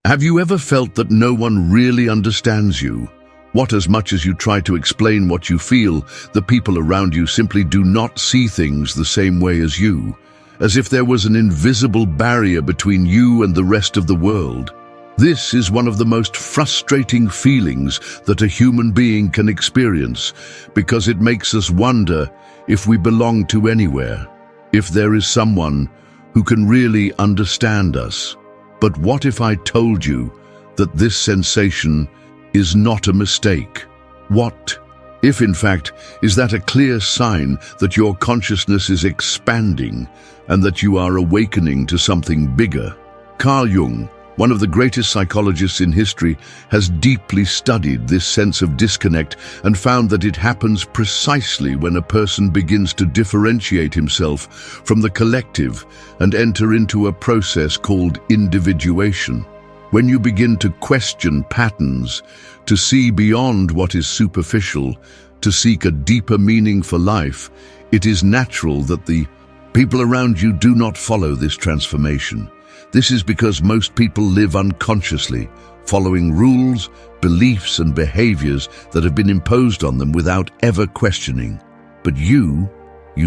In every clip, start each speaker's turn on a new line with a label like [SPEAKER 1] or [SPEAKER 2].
[SPEAKER 1] Have you ever felt that no one really understands you? What, as much as you try to explain what you feel, the people around you simply do not see things the same way as you, as if there was an invisible barrier between you and the rest of the world. This is one of the most frustrating feelings that a human being can experience, because it makes us wonder if we belong to anywhere, if there is someone who can really understand us. But what if I told you that this sensation is not a mistake? What if, in fact, is that a clear sign that your consciousness is expanding and that you are awakening to something bigger? Carl Jung, one of the greatest psychologists in history, has deeply studied this sense of disconnect and found that it happens precisely when a person begins to differentiate himself from the collective and enter into a process called individuation. When you begin to question patterns, to see beyond what is superficial, to seek a deeper meaning for life, it is natural that the people around you do not follow this transformation. This is because most people live unconsciously, following rules, beliefs, and behaviors that have been imposed on them without ever questioning. But you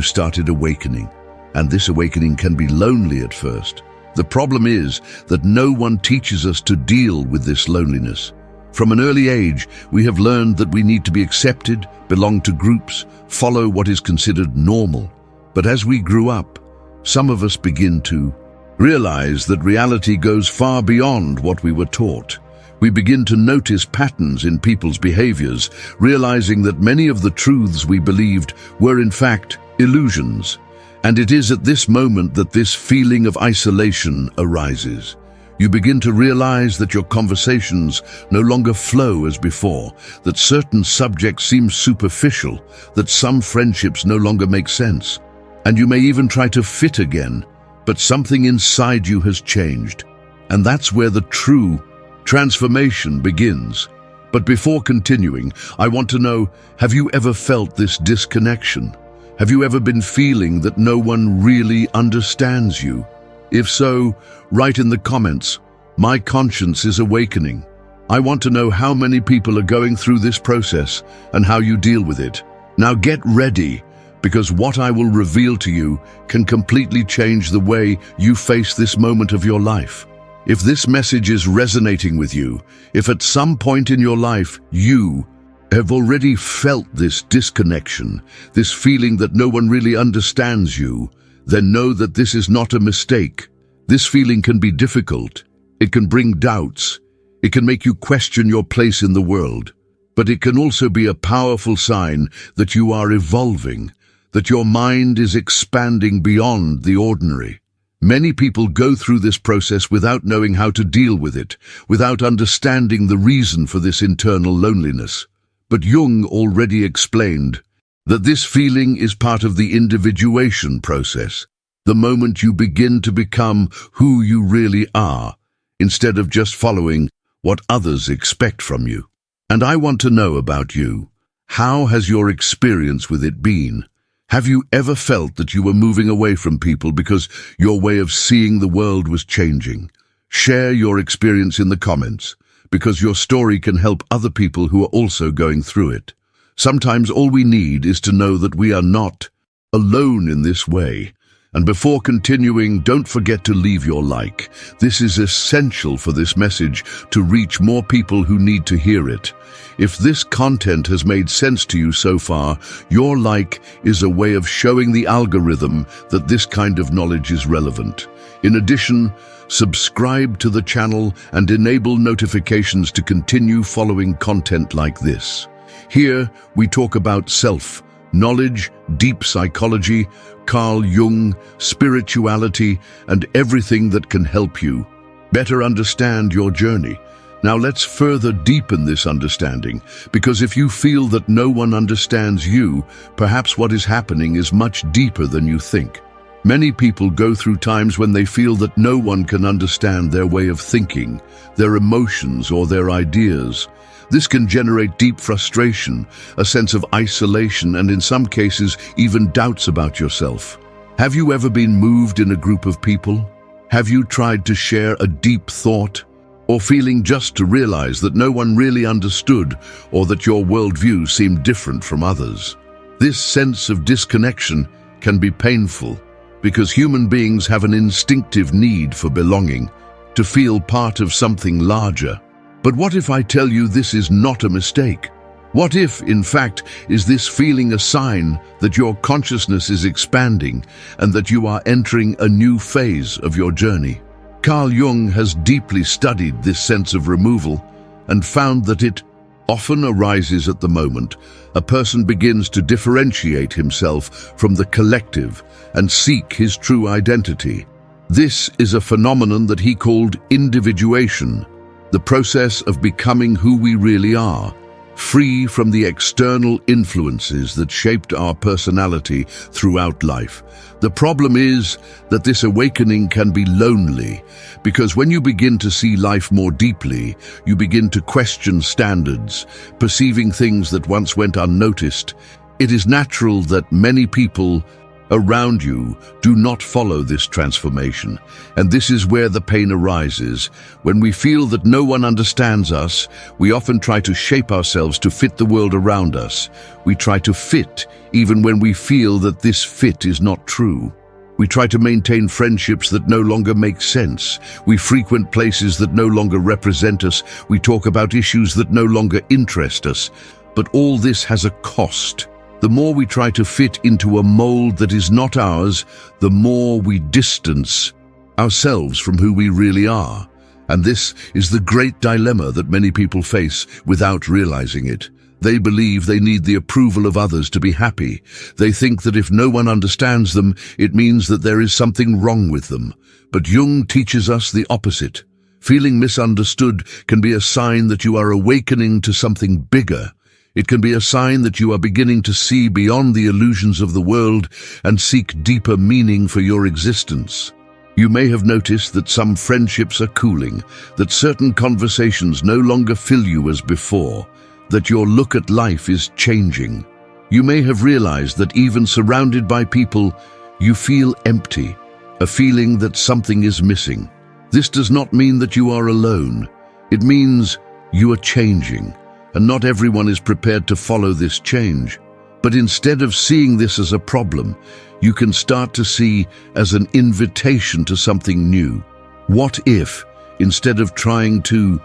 [SPEAKER 1] started awakening, and this awakening can be lonely at first. The problem is that no one teaches us to deal with this loneliness. From an early age, we have learned that we need to be accepted, belong to groups, follow what is considered normal. But as we grew up, some of us begin to realize that reality goes far beyond what we were taught. We begin to notice patterns in people's behaviors, realizing that many of the truths we believed were in fact illusions. And it is at this moment that this feeling of isolation arises. You begin to realize that your conversations no longer flow as before, that certain subjects seem superficial, that some friendships no longer make sense. And you may even try to fit again, but something inside you has changed. And that's where the true transformation begins. But before continuing, I want to know, have you ever felt this disconnection? Have you ever been feeling that no one really understands you? If so, write in the comments, "My conscience is awakening." I want to know how many people are going through this process and how you deal with it. Now get ready, because what I will reveal to you can completely change the way you face this moment of your life. If this message is resonating with you, if at some point in your life you have already felt this disconnection, this feeling that no one really understands you, then know that this is not a mistake. This feeling can be difficult. It can bring doubts. It can make you question your place in the world. But it can also be a powerful sign that you are evolving, that your mind is expanding beyond the ordinary. Many people go through this process without knowing how to deal with it, without understanding the reason for this internal loneliness. But Jung already explained that this feeling is part of the individuation process, the moment you begin to become who you really are, instead of just following what others expect from you. And I want to know about you. How has your experience with it been? Have you ever felt that you were moving away from people because your way of seeing the world was changing? Share your experience in the comments, because your story can help other people who are also going through it. Sometimes all we need is to know that we are not alone in this way. And before continuing, don't forget to leave your like. This is essential for this message to reach more people who need to hear it. If this content has made sense to you so far, your like is a way of showing the algorithm that this kind of knowledge is relevant. In addition, subscribe to the channel and enable notifications to continue following content like this. Here, we talk about self-knowledge, deep psychology, Carl Jung, spirituality, and everything that can help you better understand your journey. Now let's further deepen this understanding, because if you feel that no one understands you, perhaps what is happening is much deeper than you think. Many people go through times when they feel that no one can understand their way of thinking, their emotions, or their ideas. This can generate deep frustration, a sense of isolation, and in some cases, even doubts about yourself. Have you ever been moved in a group of people? Have you tried to share a deep thought? or feeling just to realize that no one really understood or that your worldview seemed different from others. This sense of disconnection can be painful because human beings have an instinctive need for belonging, to feel part of something larger. But what if I tell you this is not a mistake? What if, in fact, is this feeling a sign that your consciousness is expanding and that you are entering a new phase of your journey? Carl Jung has deeply studied this sense of removal and found that it often arises at the moment a person begins to differentiate himself from the collective and seek his true identity. This is a phenomenon that he called individuation, the process of becoming who we really are, free from the external influences that shaped our personality throughout life. The problem is that this awakening can be lonely, because when you begin to see life more deeply, you begin to question standards, perceiving things that once went unnoticed. It is natural that many people around you do not follow this transformation, and this is where the pain arises. When we feel that no one understands us, we often try to shape ourselves to fit the world around us. We try to fit even when we feel that this fit is not true. We try to maintain friendships that no longer make sense. We frequent places that no longer represent us. We talk about issues that no longer interest us. But all this has a cost. The more we try to fit into a mold that is not ours, the more we distance ourselves from who we really are. And this is the great dilemma that many people face without realizing it. They believe they need the approval of others to be happy. They think that if no one understands them, it means that there is something wrong with them. But Jung teaches us the opposite. Feeling misunderstood can be a sign that you are awakening to something bigger. It can be a sign that you are beginning to see beyond the illusions of the world and seek deeper meaning for your existence. You may have noticed that some friendships are cooling, that certain conversations no longer fill you as before, that your look at life is changing. You may have realized that even surrounded by people, you feel empty, a feeling that something is missing. This does not mean that you are alone. It means you are changing. And not everyone is prepared to follow this change. But instead of seeing this as a problem, you can start to see as an invitation to something new. What if, instead of trying to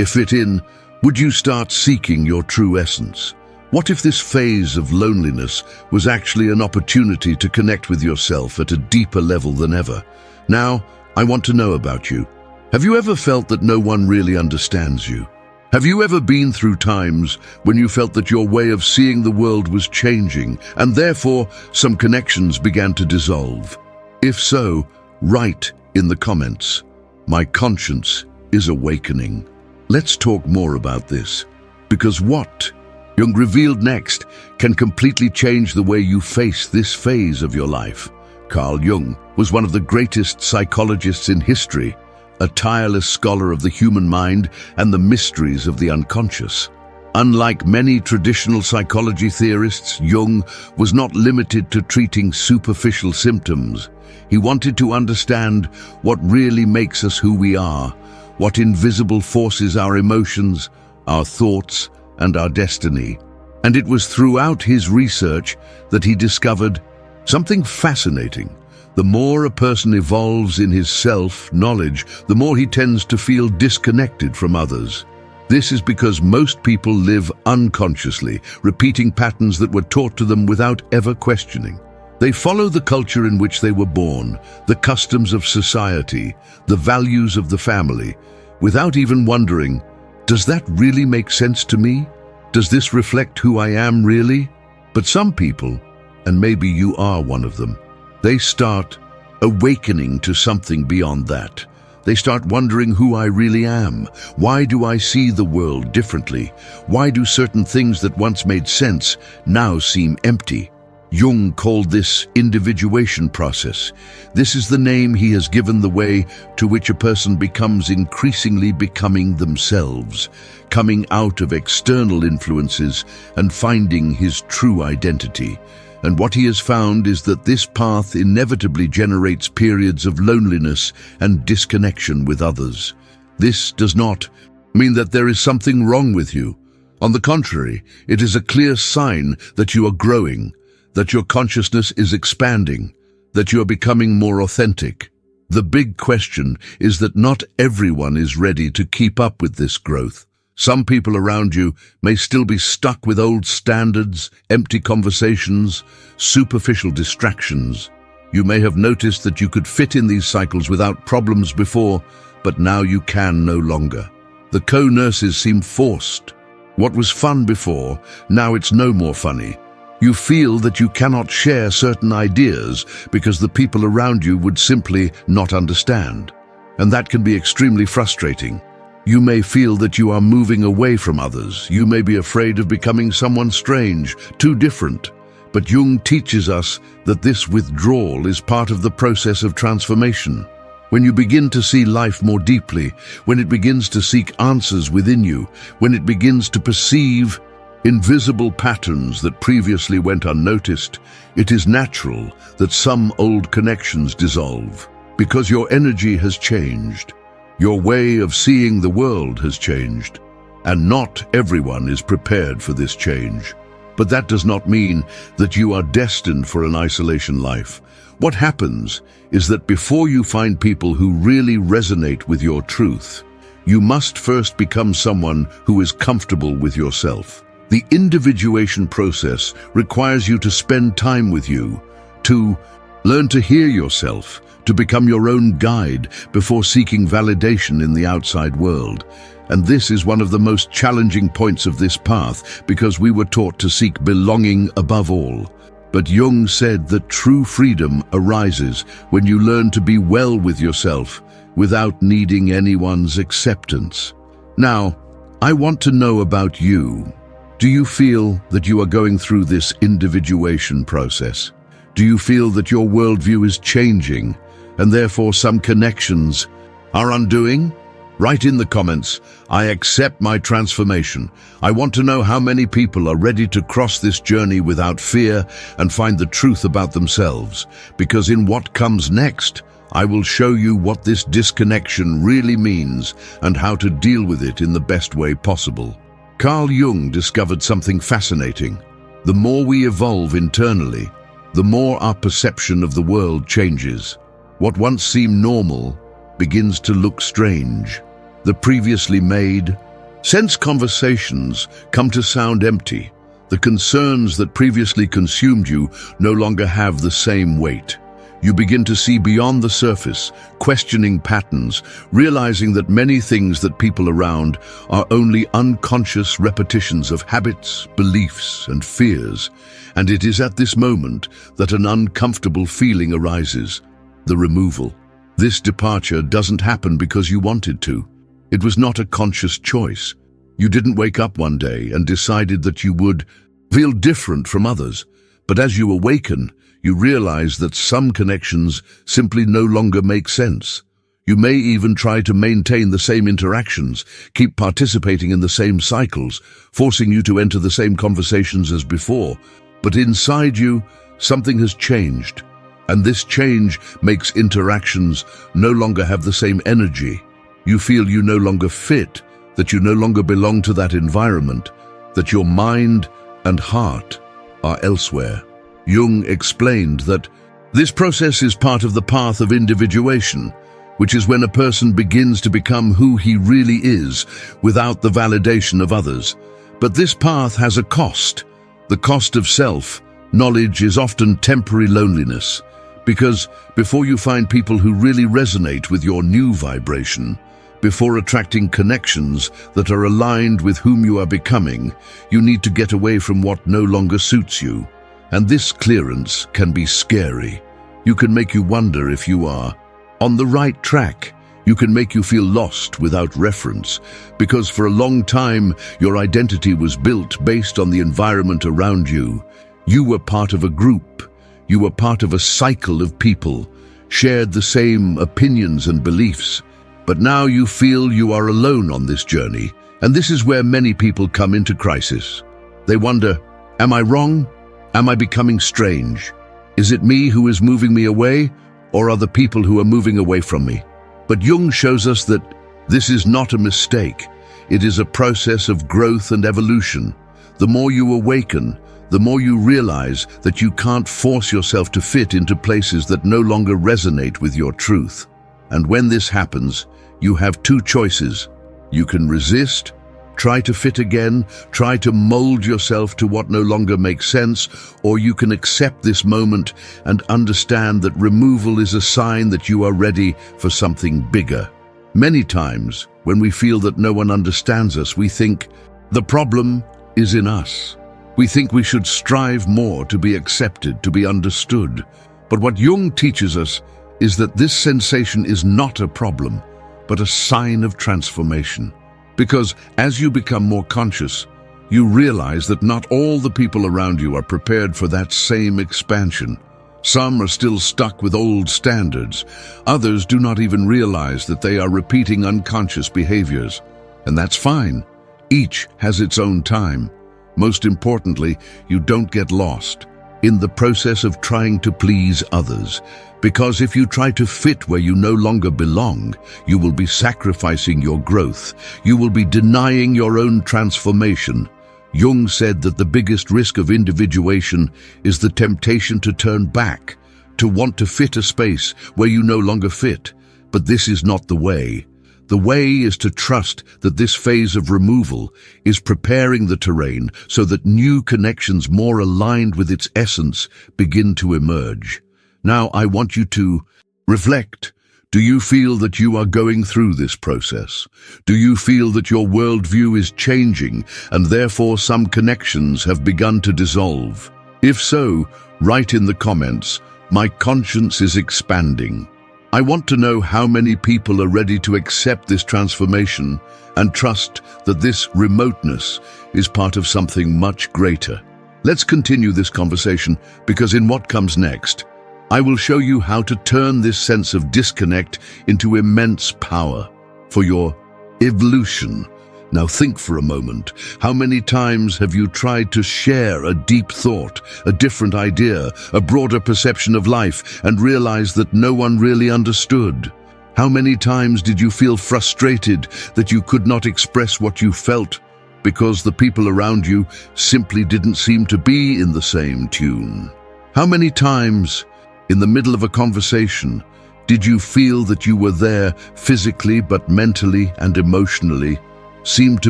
[SPEAKER 1] fit in, would you start seeking your true essence? What if this phase of loneliness was actually an opportunity to connect with yourself at a deeper level than ever? Now, I want to know about you. Have you ever felt that no one really understands you? Have you ever been through times when you felt that your way of seeing the world was changing and therefore some connections began to dissolve? If so, write in the comments, "My conscience is awakening." Let's talk more about this, because what Jung revealed next can completely change the way you face this phase of your life. Carl Jung was one of the greatest psychologists in history, a tireless scholar of the human mind and the mysteries of the unconscious. Unlike many traditional psychology theorists, Jung was not limited to treating superficial symptoms. He wanted to understand what really makes us who we are, what invisible forces our emotions, our thoughts, and our destiny. And it was throughout his research that he discovered something fascinating. The more a person evolves in his self-knowledge, the more he tends to feel disconnected from others. This is because most people live unconsciously, repeating patterns that were taught to them without ever questioning. They follow the culture in which they were born, the customs of society, the values of the family, without even wondering, does that really make sense to me? Does this reflect who I am really? But some people, and maybe you are one of them, they start awakening to something beyond that. They start wondering who I really am. Why do I see the world differently? Why do certain things that once made sense now seem empty? Jung called this individuation process. This is the name he has given the way to which a person becomes increasingly becoming themselves, coming out of external influences and finding his true identity. And what he has found is that this path inevitably generates periods of loneliness and disconnection with others. This does not mean that there is something wrong with you. On the contrary, it is a clear sign that you are growing, that your consciousness is expanding, that you are becoming more authentic. The big question is that not everyone is ready to keep up with this growth. Some people around you may still be stuck with old standards, empty conversations, superficial distractions. You may have noticed that you could fit in these cycles without problems before, but now you can no longer. The co-nurses seem forced. What was fun before, now it's no more funny. You feel that you cannot share certain ideas because the people around you would simply not understand. And that can be extremely frustrating. You may feel that you are moving away from others. You may be afraid of becoming someone strange, too different. But Jung teaches us that this withdrawal is part of the process of transformation. When you begin to see life more deeply, when it begins to seek answers within you, when it begins to perceive invisible patterns that previously went unnoticed, it is natural that some old connections dissolve. Because your energy has changed. Your way of seeing the world has changed. And not everyone is prepared for this change. But that does not mean that you are destined for an isolation life. What happens is that before you find people who really resonate with your truth, you must first become someone who is comfortable with yourself. The individuation process requires you to spend time with you, to learn to hear yourself, to become your own guide before seeking validation in the outside world. And this is one of the most challenging points of this path because we were taught to seek belonging above all. But Jung said that true freedom arises when you learn to be well with yourself without needing anyone's acceptance. Now, I want to know about you. Do you feel that you are going through this individuation process? Do you feel that your worldview is changing and therefore some connections are undoing? Write in the comments, I accept my transformation. I want to know how many people are ready to cross this journey without fear and find the truth about themselves. Because in what comes next, I will show you what this disconnection really means and how to deal with it in the best way possible. Carl Jung discovered something fascinating. The more we evolve internally, the more our perception of the world changes. What once seemed normal begins to look strange. The previously made sense conversations come to sound empty. The concerns that previously consumed you no longer have the same weight. You begin to see beyond the surface, questioning patterns, realizing that many things that people around are only unconscious repetitions of habits, beliefs, and fears. And it is at this moment that an uncomfortable feeling arises, the removal. This departure doesn't happen because you wanted to. It was not a conscious choice. You didn't wake up one day and decided that you would feel different from others. But as you awaken, you realize that some connections simply no longer make sense. You may even try to maintain the same interactions, keep participating in the same cycles, forcing you to enter the same conversations as before. But inside you, something has changed. And this change makes interactions no longer have the same energy. You feel you no longer fit, that you no longer belong to that environment, that your mind and heart are elsewhere. Jung explained that this process is part of the path of individuation, which is when a person begins to become who he really is without the validation of others. But this path has a cost. The cost of self. Knowledge is often temporary loneliness, because before you find people who really resonate with your new vibration, before attracting connections that are aligned with whom you are becoming, you need to get away from what no longer suits you. And this clearance can be scary. You can make you wonder if you are on the right track. You can make you feel lost without reference, because for a long time your identity was built based on the environment around you. You were part of a group. You were part of a cycle of people, shared the same opinions and beliefs. But now you feel you are alone on this journey, and this is where many people come into crisis. They wonder, am I wrong? Am I becoming strange? Is it me who is moving me away, or are the people who are moving away from me? But Jung shows us that This is not a mistake. It is a process of growth and evolution. The more you awaken, the more you realize that you can't force yourself to fit into places that no longer resonate with your truth. And when this happens, you have two choices. You can resist, try to fit again, try to mold yourself to what no longer makes sense, or you can accept this moment and understand that removal is a sign that you are ready for something bigger. Many times, when we feel that no one understands us, we think, the problem is in us. We think we should strive more to be accepted, to be understood. But what Jung teaches us is that this sensation is not a problem, but a sign of transformation. Because as you become more conscious, you realize that not all the people around you are prepared for that same expansion. Some are still stuck with old standards. Others do not even realize that they are repeating unconscious behaviors. And that's fine. Each has its own time. Most importantly, you don't get lost in the process of trying to please others. Because if you try to fit where you no longer belong, you will be sacrificing your growth. You will be denying your own transformation. Jung said that the biggest risk of individuation is the temptation to turn back, to want to fit a space where you no longer fit. But this is not the way. The way is to trust that this phase of removal is preparing the terrain so that new connections more aligned with its essence begin to emerge. Now I want you to reflect. Do you feel that you are going through this process? Do you feel that your worldview is changing and therefore some connections have begun to dissolve? If so, write in the comments, "My conscience is expanding." I want to know how many people are ready to accept this transformation and trust that this remoteness is part of something much greater. Let's continue this conversation because in what comes next, I will show you how to turn this sense of disconnect into immense power for your evolution. Now think for a moment. How many times have you tried to share a deep thought, a different idea, a broader perception of life, and realized that no one really understood? How many times did you feel frustrated that you could not express what you felt because the people around you simply didn't seem to be in the same tune? How many times, in the middle of a conversation, did you feel that you were there physically but mentally and emotionally seemed to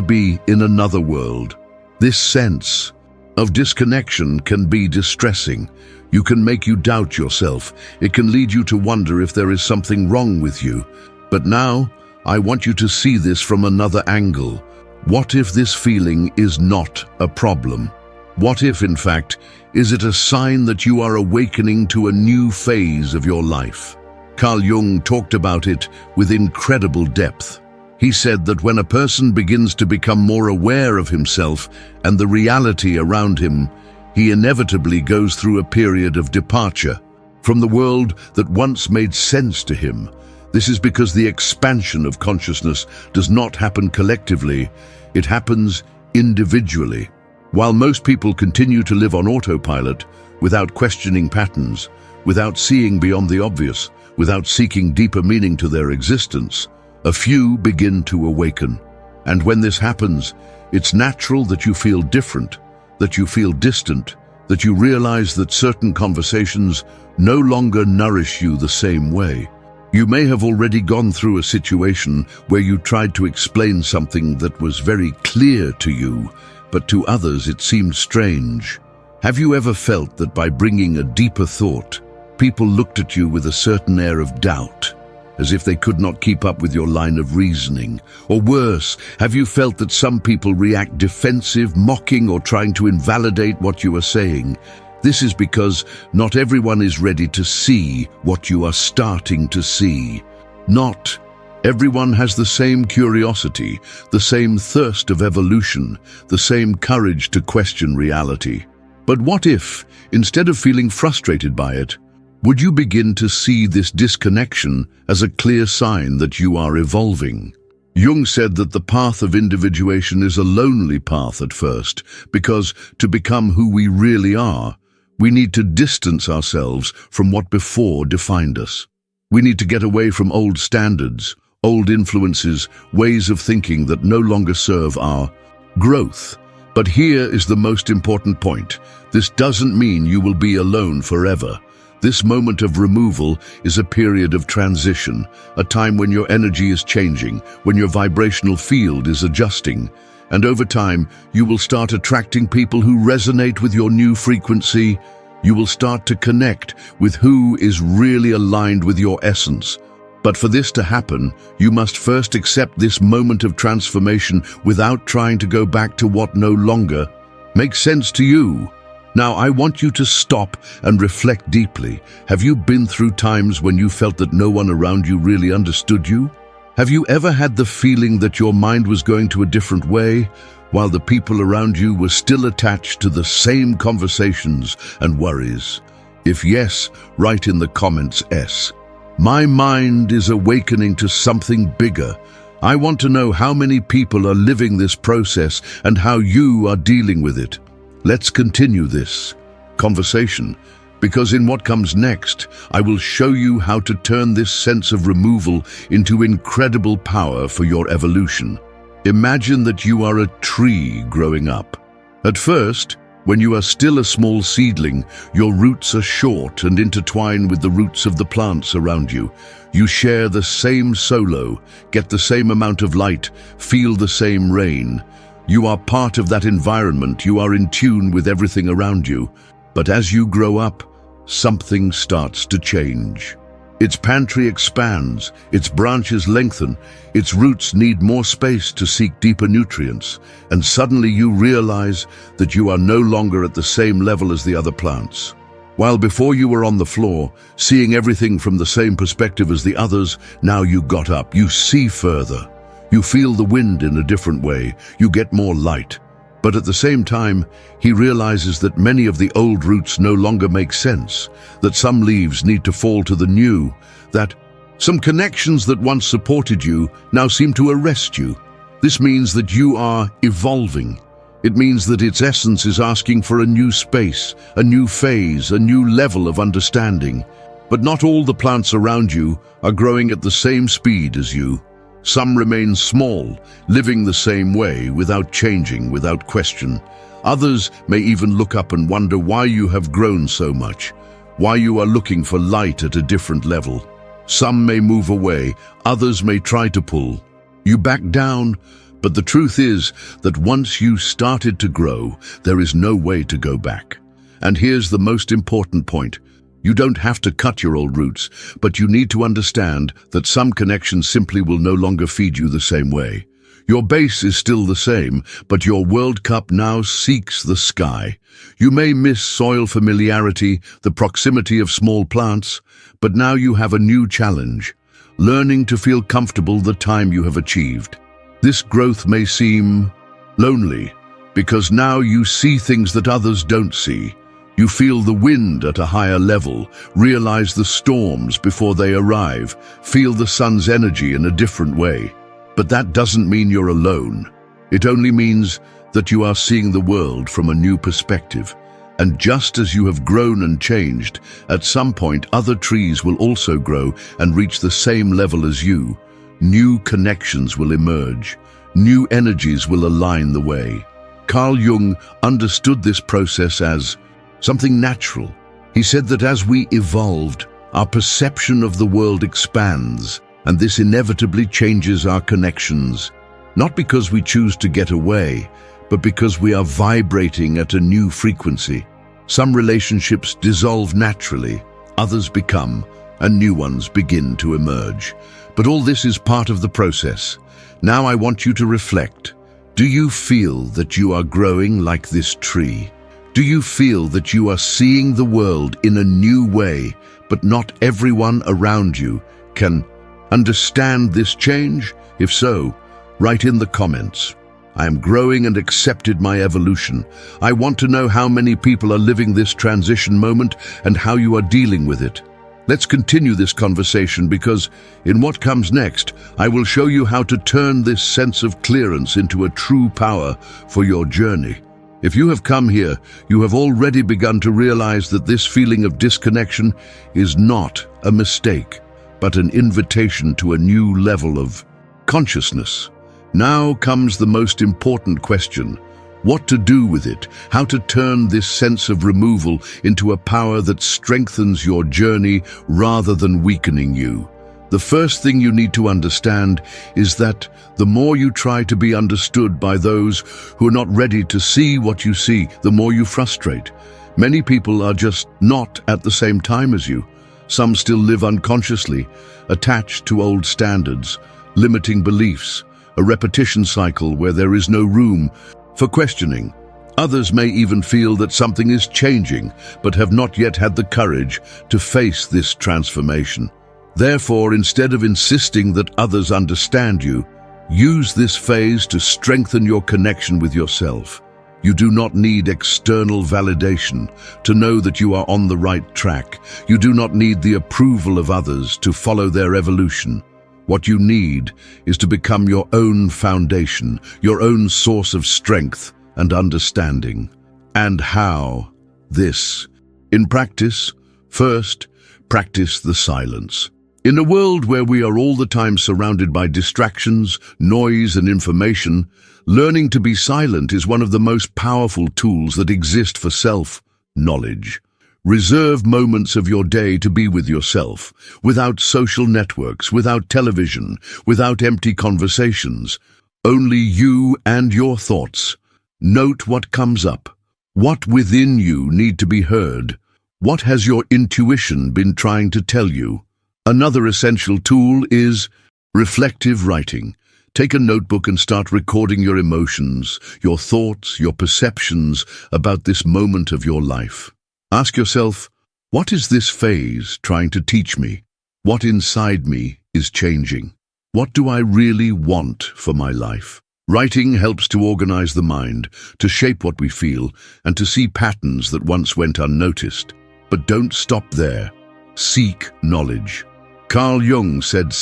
[SPEAKER 1] be in another world? This sense of disconnection can be distressing. You can make you doubt yourself. It can lead you to wonder if there is something wrong with you. But now, I want you to see this from another angle. What if this feeling is not a problem? What if, in fact, is it a sign that you are awakening to a new phase of your life? Carl Jung talked about it with incredible depth. He said that when a person begins to become more aware of himself and the reality around him, he inevitably goes through a period of departure from the world that once made sense to him. This is because the expansion of consciousness does not happen collectively, it happens individually. While most people continue to live on autopilot, without questioning patterns, without seeing beyond the obvious, without seeking deeper meaning to their existence, a few begin to awaken. And when this happens, it's natural that you feel different, that you feel distant, that you realize that certain conversations no longer nourish you the same way. You may have already gone through a situation where you tried to explain something that was very clear to you, but to others it seemed strange. Have you ever felt that by bringing a deeper thought, people looked at you with a certain air of doubt, as if they could not keep up with your line of reasoning? Or worse, have you felt that some people react defensive, mocking, or trying to invalidate what you are saying? This is because not everyone is ready to see what you are starting to see. Not everyone has the same curiosity, the same thirst of evolution, the same courage to question reality. But what if, instead of feeling frustrated by it, would you begin to see this disconnection as a clear sign that you are evolving? Jung said that the path of individuation is a lonely path at first, because to become who we really are, we need to distance ourselves from what before defined us. We need to get away from old standards, old influences, ways of thinking that no longer serve our growth. But here is the most important point. This doesn't mean you will be alone forever. This moment of removal is a period of transition, a time when your energy is changing, when your vibrational field is adjusting. And over time, you will start attracting people who resonate with your new frequency. You will start to connect with who is really aligned with your essence. But for this to happen, you must first accept this moment of transformation without trying to go back to what no longer makes sense to you. Now, I want you to stop and reflect deeply. Have you been through times when you felt that no one around you really understood you? Have you ever had the feeling that your mind was going to a different way, while the people around you were still attached to the same conversations and worries? If yes, write in the comments S. My mind is awakening to something bigger. I want to know how many people are living this process and how you are dealing with it. Let's continue this conversation, because in what comes next, I will show you how to turn this sense of removal into incredible power for your evolution. Imagine that you are a tree growing up. At first, when you are still a small seedling, your roots are short and intertwine with the roots of the plants around you. You share the same solo, get the same amount of light, feel the same rain. You are part of that environment, you are in tune with everything around you. But as you grow up, something starts to change. Its pantry expands, its branches lengthen, its roots need more space to seek deeper nutrients, and suddenly you realize that you are no longer at the same level as the other plants. While before you were on the floor, seeing everything from the same perspective as the others, now you got up, you see further. You feel the wind in a different way, you get more light. But at the same time, he realizes that many of the old roots no longer make sense, that some leaves need to fall to the new, that some connections that once supported you now seem to arrest you. This means that you are evolving. It means that its essence is asking for a new space, a new phase, a new level of understanding. But not all the plants around you are growing at the same speed as you. Some remain small, living the same way, without changing, without question. Others may even look up and wonder why you have grown so much, why you are looking for light at a different level. Some may move away, others may try to pull you back down, but the truth is that once you started to grow, there is no way to go back. And here's the most important point. You don't have to cut your old roots, but you need to understand that some connections simply will no longer feed you the same way. Your base is still the same, but your World Cup now seeks the sky. You may miss soil familiarity, the proximity of small plants, but now you have a new challenge, learning to feel comfortable the time you have achieved. This growth may seem lonely, because now you see things that others don't see. You feel the wind at a higher level, realize the storms before they arrive, feel the sun's energy in a different way. But that doesn't mean you're alone. It only means that you are seeing the world from a new perspective. And just as you have grown and changed, at some point other trees will also grow and reach the same level as you. New connections will emerge. New energies will align the way. Carl Jung understood this process as something natural. He said that as we evolved, our perception of the world expands, and this inevitably changes our connections, not because we choose to get away, but because we are vibrating at a new frequency. Some relationships dissolve naturally, others become, and new ones begin to emerge. But all this is part of the process. Now I want you to reflect. Do you feel that you are growing like this tree? Do you feel that you are seeing the world in a new way, but not everyone around you can understand this change? If so, write in the comments. I am growing and accepted my evolution. I want to know how many people are living this transition moment and how you are dealing with it. Let's continue this conversation because in what comes next, I will show you how to turn this sense of clearance into a true power for your journey. If you have come here, you have already begun to realize that this feeling of disconnection is not a mistake, but an invitation to a new level of consciousness. Now comes the most important question: what to do with it, how to turn this sense of removal into a power that strengthens your journey rather than weakening you. The first thing you need to understand is that the more you try to be understood by those who are not ready to see what you see, the more you frustrate. Many people are just not at the same time as you. Some still live unconsciously, attached to old standards, limiting beliefs, a repetition cycle where there is no room for questioning. Others may even feel that something is changing, but have not yet had the courage to face this transformation. Therefore, instead of insisting that others understand you, use this phase to strengthen your connection with yourself. You do not need external validation to know that you are on the right track. You do not need the approval of others to follow their evolution. What you need is to become your own foundation, your own source of strength and understanding. And how? This. In practice, first, practice the silence. In a world where we are all the time surrounded by distractions, noise, and information, learning to be silent is one of the most powerful tools that exist for self-knowledge. Reserve moments of your day to be with yourself, without social networks, without television, without empty conversations. Only you and your thoughts. Note what comes up. What within you need to be heard? What has your intuition been trying to tell you? Another essential tool is reflective writing. Take a notebook and start recording your emotions, your thoughts, your perceptions about this moment of your life. Ask yourself, what is this phase trying to teach me? What inside me is changing? What do I really want for my life? Writing helps to organize the mind, to shape what we feel, and to see patterns that once went unnoticed. But don't stop there. Seek knowledge. Carl Jung said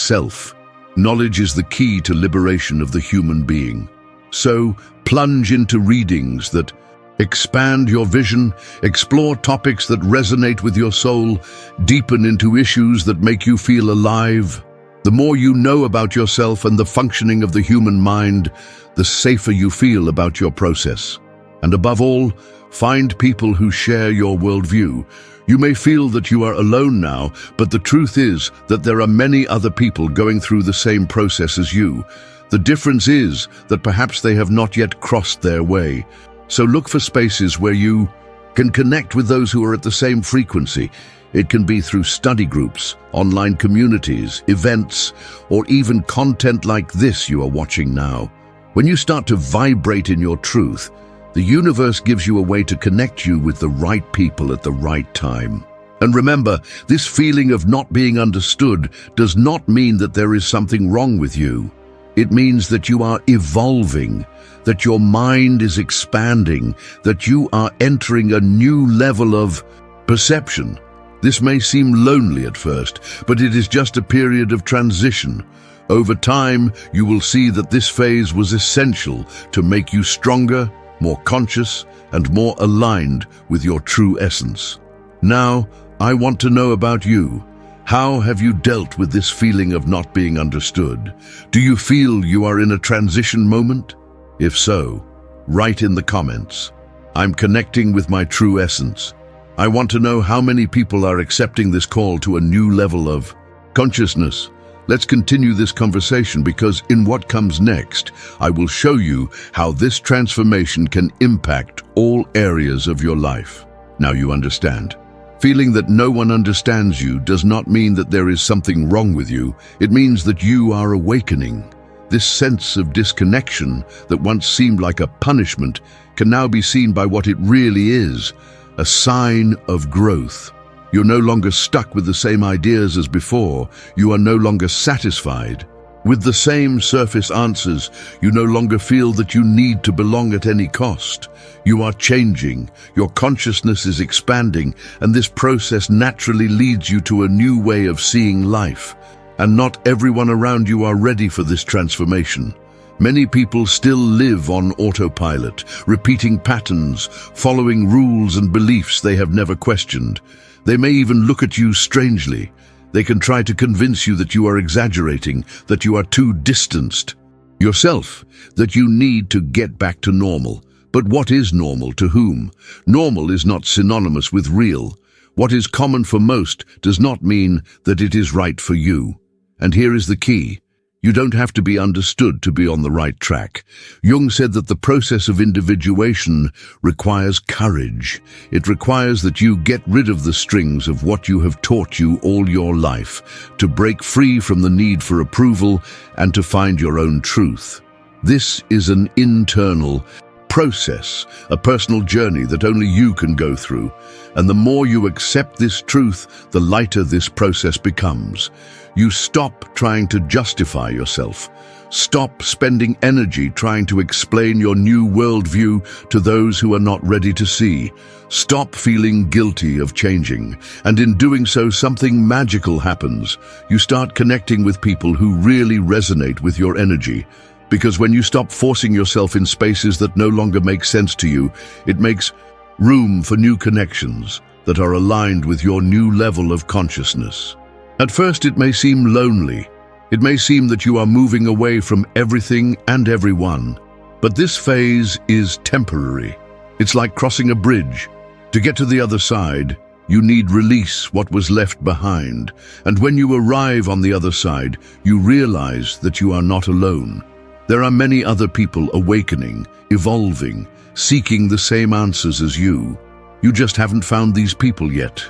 [SPEAKER 1] knowledge is the key to liberation of the human being. So, plunge into readings that expand your vision, explore topics that resonate with your soul, deepen into issues that make you feel alive. The more you know about yourself and the functioning of the human mind, the safer you feel about your process. And above all, find people who share your worldview. You may feel that you are alone now, but the truth is that there are many other people going through the same process as you. The difference is that perhaps they have not yet crossed their way. So look for spaces where you can connect with those who are at the same frequency. It can be through study groups, online communities, events, or even content like this you are watching now. When you start to vibrate in your truth, the universe gives you a way to connect you with the right people at the right time. And remember, this feeling of not being understood does not mean that there is something wrong with you. It means that you are evolving, that your mind is expanding, that you are entering a new level of perception. This may seem lonely at first, but it is just a period of transition. Over time, you will see that this phase was essential to make you stronger, more conscious, and more aligned with your true essence. Now, I want to know about you. How have you dealt with this feeling of not being understood? Do you feel you are in a transition moment? If so, write in the comments. I'm connecting with my true essence. I want to know how many people are accepting this call to a new level of consciousness. Let's continue this conversation because in what comes next, I will show you how this transformation can impact all areas of your life. Now you understand. Feeling that no one understands you does not mean that there is something wrong with you. It means that you are awakening. This sense of disconnection that once seemed like a punishment can now be seen by what it really is, a sign of growth. You're no longer stuck with the same ideas as before. You are no longer satisfied with the same surface answers. You no longer feel that you need to belong at any cost. You are changing. Your consciousness is expanding, and this process naturally leads you to a new way of seeing life. And not everyone around you are ready for this transformation. Many people still live on autopilot, repeating patterns, following rules and beliefs they have never questioned. They may even look at you strangely. They can try to convince you that you are exaggerating, that you are too distanced yourself, that you need to get back to normal. But what is normal to whom? Normal is not synonymous with real. What is common for most does not mean that it is right for you. And here is the key. You don't have to be understood to be on the right track. Jung said that the process of individuation requires courage. It requires that you get rid of the strings of what you have taught you all your life, to break free from the need for approval and to find your own truth. This is an internal process, a personal journey that only you can go through. And the more you accept this truth, the lighter this process becomes. You stop trying to justify yourself. Stop spending energy trying to explain your new worldview to those who are not ready to see. Stop feeling guilty of changing. And in doing so, something magical happens. You start connecting with people who really resonate with your energy. Because when you stop forcing yourself in spaces that no longer make sense to you, it makes room for new connections that are aligned with your new level of consciousness. At first, it may seem lonely. It may seem that you are moving away from everything and everyone. But this phase is temporary. It's like crossing a bridge. To get to the other side, you need release what was left behind. And when you arrive on the other side, you realize that you are not alone. There are many other people awakening, evolving, seeking the same answers as you. You just haven't found these people yet.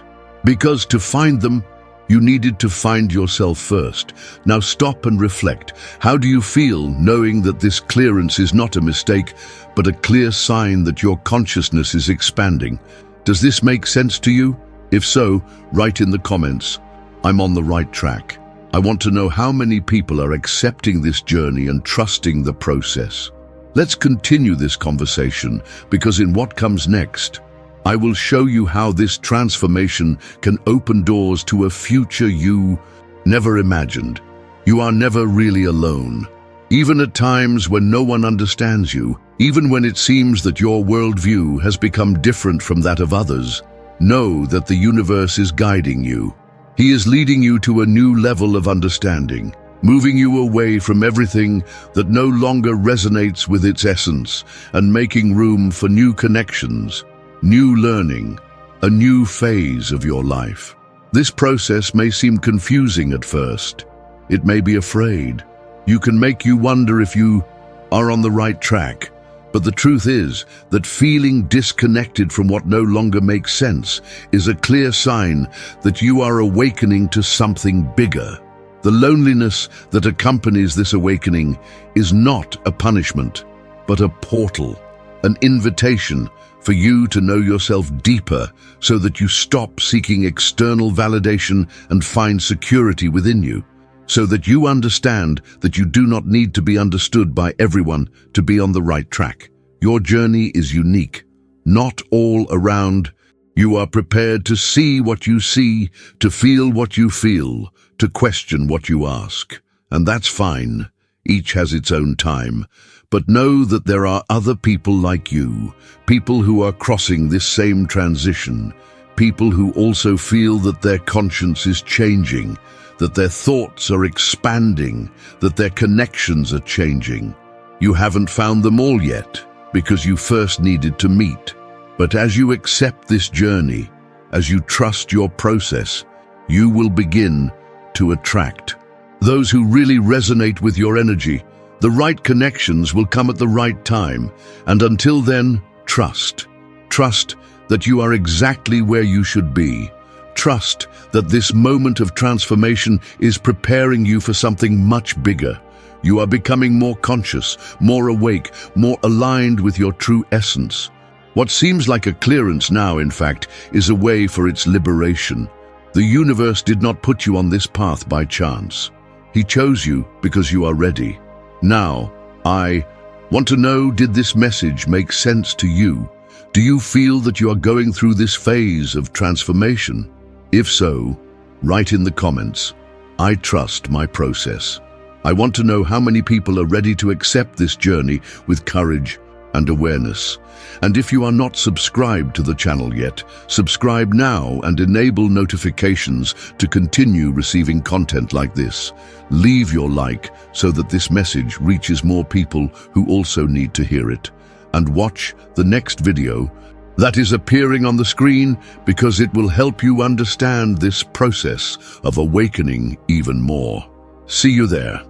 [SPEAKER 1] Because to find them, you needed to find yourself first. Now stop and reflect. How do you feel knowing that this clearance is not a mistake, but a clear sign that your consciousness is expanding? Does this make sense to you? If so, write in the comments, "I'm on the right track." I want to know how many people are accepting this journey and trusting the process. Let's continue this conversation, because in what comes next, I will show you how this transformation can open doors to a future you never imagined. You are never really alone. Even at times when no one understands you, even when it seems that your worldview has become different from that of others, know that the universe is guiding you. He is leading you to a new level of understanding, moving you away from everything that no longer resonates with its essence and making room for new connections, new learning, a new phase of your life. This process may seem confusing at first. It may be afraid. You can make you wonder if you are on the right track. But the truth is that feeling disconnected from what no longer makes sense is a clear sign that you are awakening to something bigger. The loneliness that accompanies this awakening is not a punishment, but a portal, an invitation for you to know yourself deeper so that you stop seeking external validation and find security within you, so that you understand that you do not need to be understood by everyone to be on the right track. Your journey is unique, not all around. You are prepared to see what you see, to feel what you feel, to question what you ask. And that's fine. Each has its own time. But know that there are other people like you, people who are crossing this same transition, people who also feel that their conscience is changing, that their thoughts are expanding, that their connections are changing. You haven't found them all yet, because you first needed to meet. But as you accept this journey, as you trust your process, you will begin to attract those who really resonate with your energy. The right connections will come at the right time, and until then, trust. Trust that you are exactly where you should be. Trust that this moment of transformation is preparing you for something much bigger. You are becoming more conscious, more awake, more aligned with your true essence. What seems like a clearance now, in fact, is a way for its liberation. The universe did not put you on this path by chance. He chose you because you are ready. Now, I want to know, did this message make sense to you? Do you feel that you are going through this phase of transformation? If so, write in the comments, "I trust my process." I want to know how many people are ready to accept this journey with courage, and awareness. And if you are not subscribed to the channel yet, subscribe now and enable notifications to continue receiving content like this. Leave your like so that this message reaches more people who also need to hear it. And watch the next video that is appearing on the screen, because it will help you understand this process of awakening even more. See you there.